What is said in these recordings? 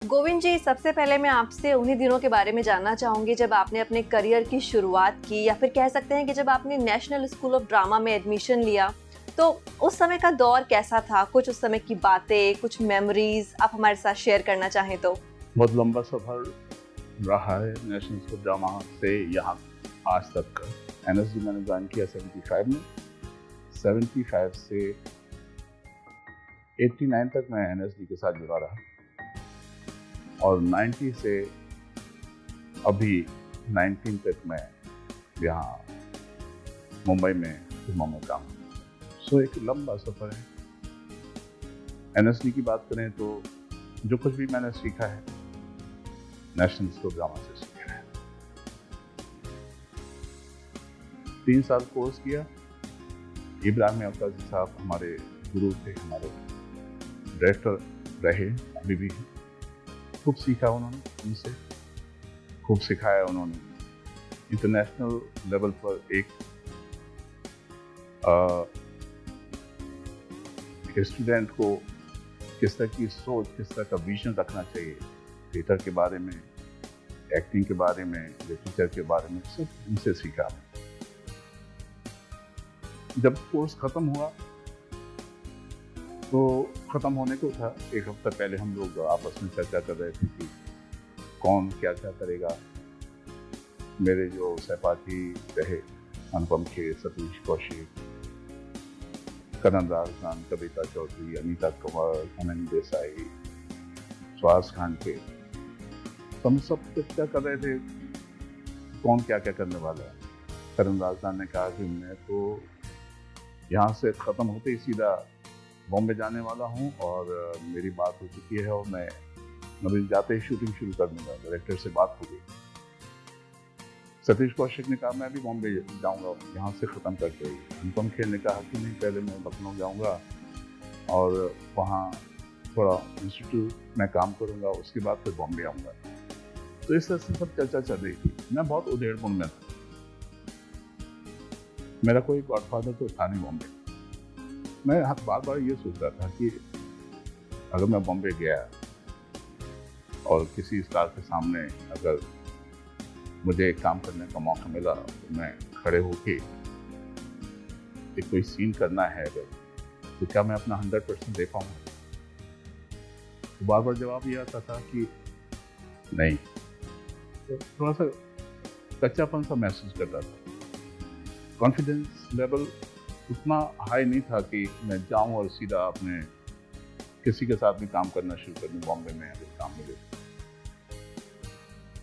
गोविंद जी, सबसे पहले मैं आपसे उन्हीं दिनों के बारे में जानना चाहूँगी जब आपने अपने करियर की शुरुआत की या फिर कह सकते हैं कि जब आपने नेशनल स्कूल ऑफ ड्रामा में एडमिशन लिया, तो उस समय का दौर कैसा था? कुछ उस समय की बातें, कुछ मेमोरीज़ आप हमारे साथ शेयर करना चाहें तो? बहुत लंबा सफ़र रहा है नेशनल स्कूल ड्रामा से यहाँ आज तक का। एनएसडी मैंने ज्वाइन किया 75 में। 75 से 89 तक मैं एनएसडी के साथ जुड़ा रहा और 90 से अभी 19 तक मैं यहाँ मुंबई में फिल्मों में काम। सो एक लंबा सफ़र है। एनएसडी की बात करें तो जो कुछ भी मैंने सीखा है नेशनल स्कूल ड्रामा से सीखा है। 3 साल कोर्स किया। इब्राहिम अब्बासी साहब हमारे गुरु थे, हमारे डायरेक्टर रहे, अभी भी हैं। खूब सीखा उन्होंने उनसे, खूब सिखाया उन्होंने। इंटरनेशनल लेवल पर एक स्टूडेंट को किस तरह की सोच, किस तरह का विजन रखना चाहिए थिएटर के बारे में, एक्टिंग के बारे में, लिटरेचर के बारे में, सब उनसे सीखा। जब कोर्स खत्म हुआ तो खत्म होने को था, एक हफ्ता पहले हम लोग आपस में चर्चा कर रहे थे कि कौन क्या क्या करेगा। मेरे जो सहपाठी रहे, अनुपम खेर, सतीश कौशिक, करण राजदान, कविता चौधरी, अनीता कंवर, आनंद देसाई, सुहास खान के, हम सब चर्चा कर रहे थे कौन क्या क्या करने वाला है। करण राजदान ने कहा कि मैं तो यहाँ से ख़त्म होते ही सीधा बॉम्बे जाने वाला हूँ और मेरी बात हो चुकी है और मैं अभी जाते ही शूटिंग शुरू कर दूँगा, डायरेक्टर से बात हो गई। सतीश कौशिक ने कहा मैं भी बॉम्बे जाऊँगा, यहाँ से ख़त्म करके। अनुपम खेर ने कहा कि नहीं, पहले मैं लखनऊ जाऊँगा और वहाँ थोड़ा इंस्टीट्यूट में काम करूँगा, उसके बाद फिर बॉम्बे आऊँगा। तो इस तरह से सब चर्चा चल रही थी। मैं बहुत उधेड़पुन में था। मेरा कोई गॉडफादर तो था नहीं बॉम्बे। मैं बार बार ये सोच रहा था कि अगर मैं बॉम्बे गया और किसी स्टार के सामने अगर मुझे एक काम करने का मौका मिला तो मैं खड़े होके एक कोई सीन करना है अगर, तो क्या मैं अपना 100% दे पाऊंगा? तो बार बार जवाब ये आता था कि नहीं। तो थोड़ा सा कच्चापन सा महसूस करता था। कॉन्फिडेंस लेवल उतना हाई नहीं था कि मैं जाऊं और सीधा अपने किसी के साथ भी काम करना शुरू कर दूं बॉम्बे में अगर काम मिले।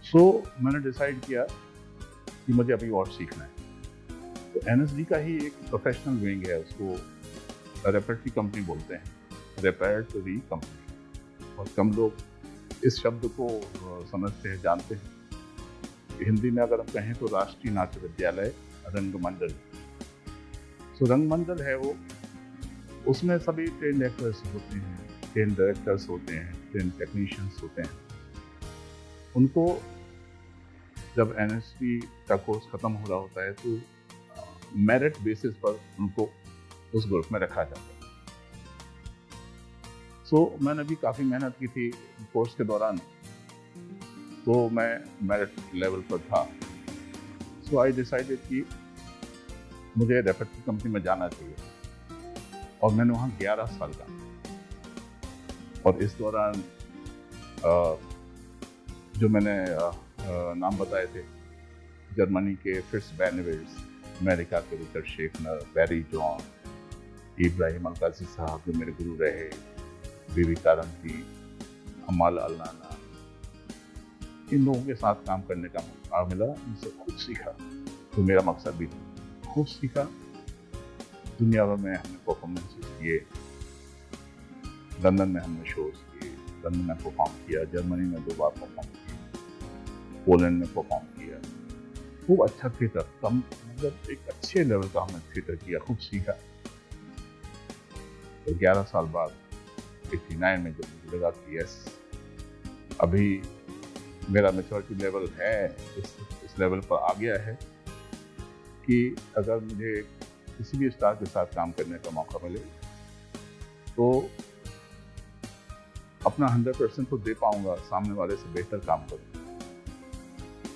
सो मैंने डिसाइड किया कि मुझे अभी और सीखना है। तो एनएसडी का ही एक प्रोफेशनल विंग है, उसको रेपर्टरी कंपनी बोलते हैं, रेपर्टरी कंपनी। और कम लोग इस शब्द को समझते हैं, जानते हैं। हिंदी में अगर हम कहें तो राष्ट्रीय नाट्य विद्यालय रंगमंडल। सो रंगमंडल है वो, उसमें सभी ट्रेन एक्टर्स होते हैं, ट्रेन डायरेक्टर्स होते हैं, ट्रेन टेक्नीशियंस होते हैं। उनको जब एनएसडी का कोर्स खत्म हो रहा होता है तो मेरिट बेसिस पर उनको उस ग्रुप में रखा जाता है। सो मैंने भी काफ़ी मेहनत की थी कोर्स के दौरान, तो मैं मेरिट लेवल पर था। सो आई डिसाइडेड कि मुझे रेपर्टरी कंपनी में जाना चाहिए और मैंने वहाँ 11 साल काम किया। और इस दौरान जो मैंने नाम बताए थे, जर्मनी के फ्रिट्ज बैनवेल्स, अमेरिका के Richard Shefner, Barry John, Ibrahim Abbasi साहब जो मेरे गुरु रहे, बीवी कारंती, अमाल अल्लाना, इन लोगों के साथ काम करने का मौका मिला। इनसे खूब सीखा। तो मेरा मकसद भी था, खूब सीखा। दुनिया भर में हमने परफॉर्मेंसेस किए, लंदन में हमने शोज किए, लंदन में परफॉर्म किया, जर्मनी में 2 बार परफॉर्म किया, पोलैंड में परफॉर्म किया। खूब अच्छा थिएटर, कम मतलब एक अच्छे लेवल का हमने थिएटर किया, खूब सीखा। तो 11 साल बाद 89 में जब मुझे लगा कि यस, अभी मेरा मैच्योरिटी लेवल है, इस लेवल पर आ गया है कि अगर मुझे किसी भी स्टार के साथ काम करने का मौका मिले तो अपना 100% तो दे पाऊंगा, सामने वाले से बेहतर काम करूँगा।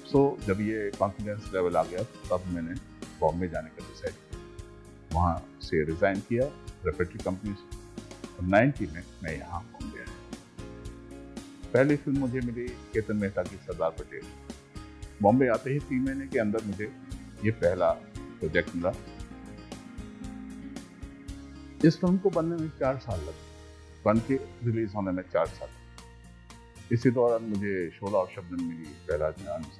सो जब ये कॉन्फिडेंस लेवल आ गया तब मैंने बॉम्बे जाने का डिसाइड किया, वहाँ से रिज़ाइन किया रेपरेटरी कंपनी से, और 90 में मैं यहाँ बॉम्बे आया। पहली फिल्म मुझे मिली केतन मेहता की सरदार पटेल। बॉम्बे आते ही 3 महीने के अंदर मुझे ये पहला प्रोजेक्ट मिला। इस फिल्म को बनने में 4 साल लगे, बन के रिलीज होने में 4 साल। इसी दौरान मुझे शोला और शबनम मिली पहला चांस,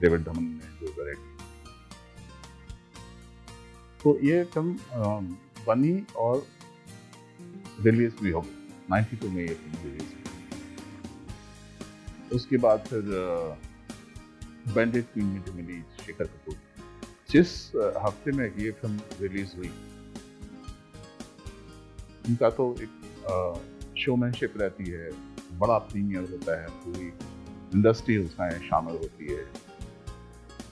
डेविड धमन ने जो डायरेक्ट किया। तो ये फिल्म बनी और रिलीज भी हो गई। 92 में ये फिल्म रिलीज हुई। उसके बाद फिर बैंडेड क्वीन मुझे मिली शेखर कपूर। जिस हफ्ते में ये फिल्म रिलीज हुई, उनका तो एक शोमैनशिप रहती है, बड़ा प्रीमियर होता है, पूरी इंडस्ट्री उसमें शामिल होती है,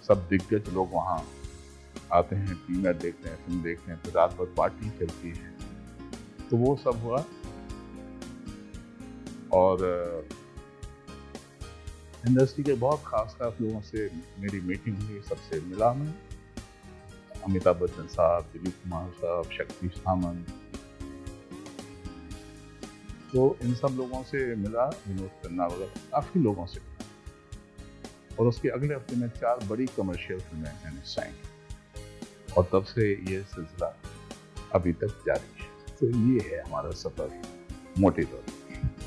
सब दिग्गज लोग वहाँ आते हैं, प्रीमियर देखते हैं, फिल्म देखते हैं, फिर रात भर पार्टी चलती है। तो वो सब हुआ और इंडस्ट्री के बहुत खास लोगों से मेरी मीटिंग हुई, सबसे मिला मैं। अमिताभ बच्चन साहब, दिलीप कुमार साहब, शक्ति सामंत, तो इन सब लोगों से मिला, विनोद खन्ना वगैरह, काफ़ी लोगों से मिला। और उसके अगले हफ्ते में 4 बड़ी कमर्शियल फिल्में मैंने साइन की, और तब से ये सिलसिला अभी तक जारी है। तो ये है हमारा सफ़र मोटे तौर पर।